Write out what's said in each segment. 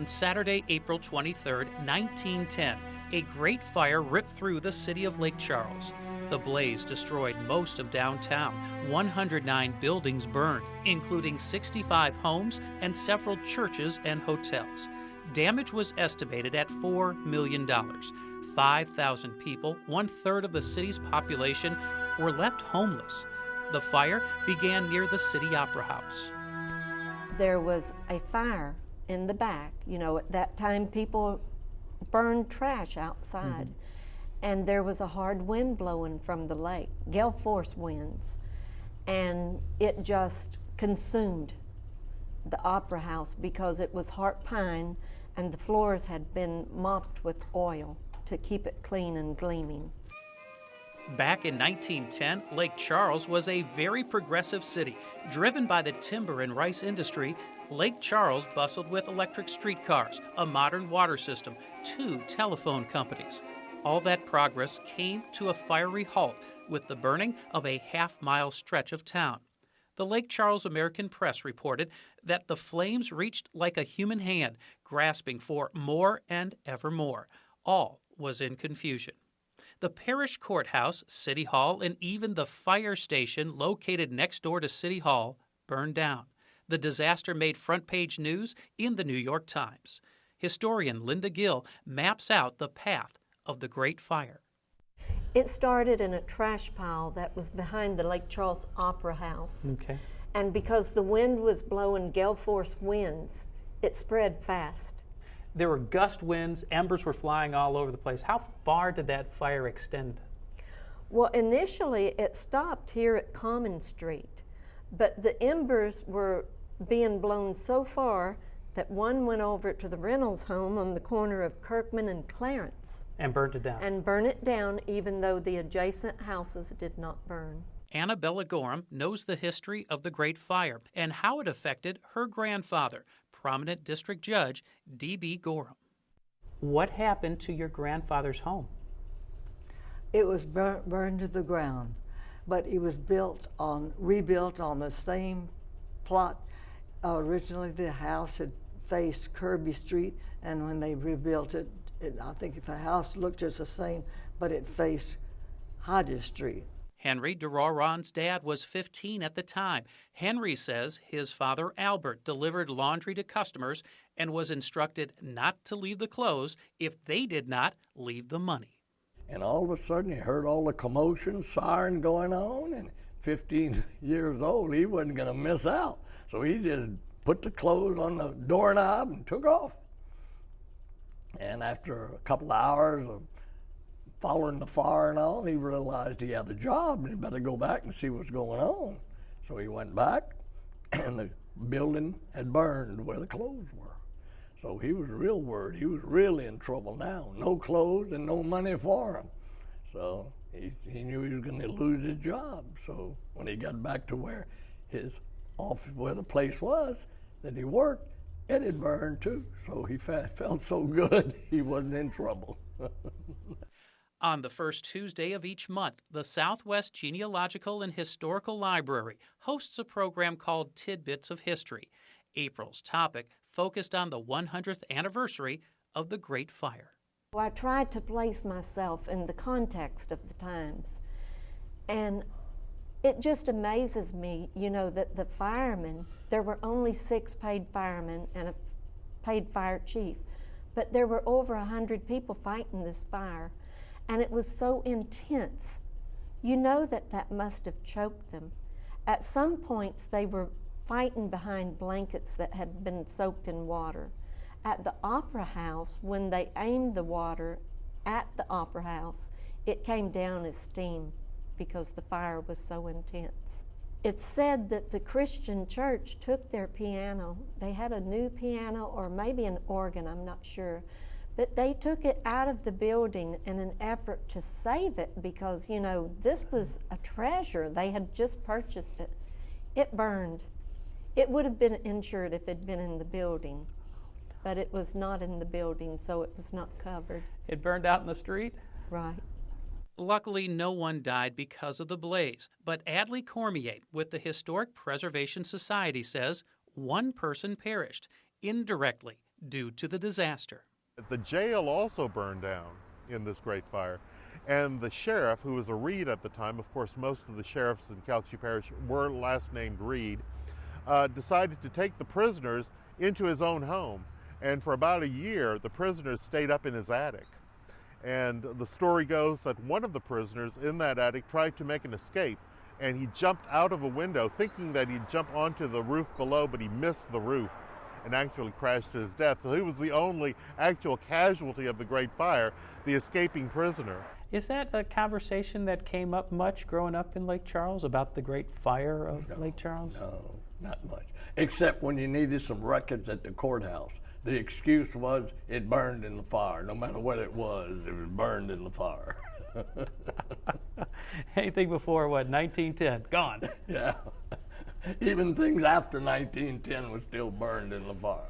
On Saturday, April 23, 1910, a great fire ripped through the city of Lake Charles. The blaze destroyed most of downtown. 109 buildings burned, including 65 homes and several churches and hotels. Damage was estimated at $4 million. 5,000 people, one-third of the city's population, were left homeless. The fire began near the City Opera House. There was a fire in the back. You know, at that time people burned trash outside. And there was a hard wind blowing from the lake, gale force winds, and it just consumed the Opera House because it was heart pine and the floors had been mopped with oil to keep it clean and gleaming. Back in 1910, Lake Charles was a very progressive city. Driven by the timber and rice industry, Lake Charles bustled with electric streetcars, a modern water system, 2 telephone companies. All that progress came to a fiery halt with the burning of a half-mile stretch of town. The Lake Charles American Press reported that the flames reached like a human hand, grasping for more and ever more. All was in confusion. The Parish Courthouse, City Hall, and even the fire station located next door to City Hall burned down. The disaster made front-page news in the New York Times. Historian Linda Gill maps out the path of the Great Fire. It started in a trash pile that was behind the Lake Charles Opera House. Okay. And because the wind was blowing gale force winds, it spread fast. There were gust winds, embers were flying all over the place. How far did that fire extend? Well, initially it stopped here at Common Street, but the embers were being blown so far that one went over to the Reynolds home on the corner of Kirkman and Clarence. And burnt it down. And burned it down, even though the adjacent houses did not burn. Annabella Gorham knows the history of the Great Fire and how it affected her grandfather, prominent district judge D.B. Gorham. What happened to your grandfather's home? It was burned to the ground, but it was rebuilt on the same plot. Originally, the house had faced Kirby Street, and when they rebuilt it, I think the house looked just the same, but it faced Hodges Street. Henry DeRauron's dad was 15 at the time. Henry says his father, Albert, delivered laundry to customers and was instructed not to leave the clothes if they did not leave the money. And all of a sudden, he heard all the commotion, siren going on, and 15 years old, he wasn't going to miss out. So he just put the clothes on the doorknob and took off. And after a couple of hours of following the fire and all, he realized he had a job and he better go back and see what's going on. So he went back, and the building had burned where the clothes were. So he was real worried. He was really in trouble now. No clothes and no money for him. So he knew he was going to lose his job. So when he got back to where his office, where the place was that he worked, it had burned too. So he felt so good he wasn't in trouble. On the first Tuesday of each month, the Southwest Genealogical and Historical Library hosts a program called Tidbits of History. April's topic focused on the 100th anniversary of the Great Fire. Well, I tried to place myself in the context of the times, and it just amazes me, you know, that the firemen, there were only 6 paid firemen and a paid fire chief, but there were over 100 people fighting this fire. And it was so intense. You know that must have choked them. At some points, they were fighting behind blankets that had been soaked in water. At the Opera House, when they aimed the water at the Opera House, it came down as steam because the fire was so intense. It's said that the Christian church took their piano. They had a new piano or maybe an organ, I'm not sure. But they took it out of the building in an effort to save it because, you know, this was a treasure. They had just purchased it. It burned. It would have been insured if it had been in the building, but it was not in the building, so it was not covered. It burned out in the street? Right. Luckily, no one died because of the blaze, but Adley Cormier with the Historic Preservation Society says one person perished, indirectly due to the disaster. The jail also burned down in this great fire. And the sheriff, who was a Reed at the time, of course most of the sheriffs in Calcasieu Parish were last named Reed, decided to take the prisoners into his own home. And for about a year, the prisoners stayed up in his attic. And the story goes that one of the prisoners in that attic tried to make an escape, and he jumped out of a window thinking that he'd jump onto the roof below, but he missed the roof and actually crashed to his death. So he was the only actual casualty of the Great Fire, the escaping prisoner. Is that a conversation that came up much growing up in Lake Charles about the Great Fire of Lake Charles? No, not much. Except when you needed some records at the courthouse. The excuse was it burned in the fire. No matter what it was burned in the fire. Anything before, what, 1910? Gone. Yeah. Even things after 1910 was still burned in the fire.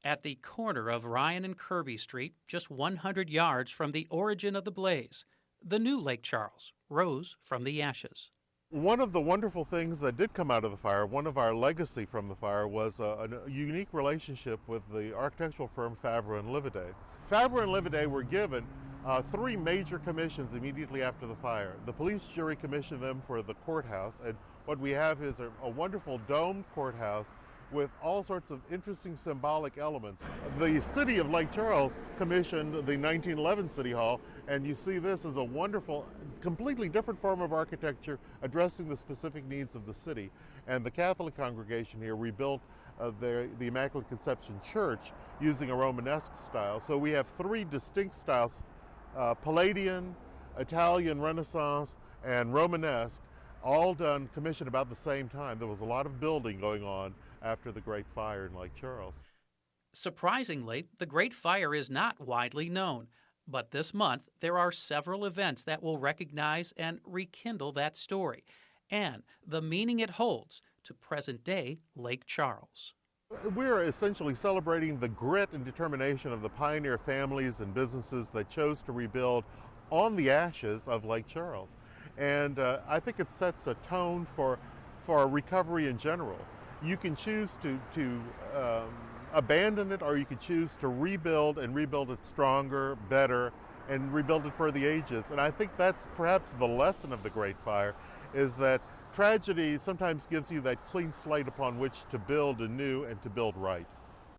At the corner of Ryan and Kirby Street, just 100 yards from the origin of the blaze, the new Lake Charles rose from the ashes. One of the wonderful things that did come out of the fire, one of our legacy from the fire, was a unique relationship with the architectural firm Favre and Livaday. Favre and Livaday were given 3 major commissions immediately after the fire. The police jury commissioned them for the courthouse, and what we have is a wonderful domed courthouse with all sorts of interesting symbolic elements. The city of Lake Charles commissioned the 1911 City Hall, and you see this as a wonderful, completely different form of architecture addressing the specific needs of the city. And the Catholic congregation here rebuilt the Immaculate Conception Church using a Romanesque style. So we have 3 distinct styles, Palladian, Italian Renaissance, and Romanesque, all done, commissioned about the same time. There was a lot of building going on after the Great Fire in Lake Charles. Surprisingly, the Great Fire is not widely known, but this month there are several events that will recognize and rekindle that story and the meaning it holds to present-day Lake Charles. We're essentially celebrating the grit and determination of the pioneer families and businesses that chose to rebuild on the ashes of Lake Charles. And I think it sets a tone for recovery in general. You can choose to abandon it, or you can choose to rebuild and rebuild it stronger, better, and rebuild it for the ages. And I think that's perhaps the lesson of the Great Fire, is that tragedy sometimes gives you that clean slate upon which to build anew and to build right.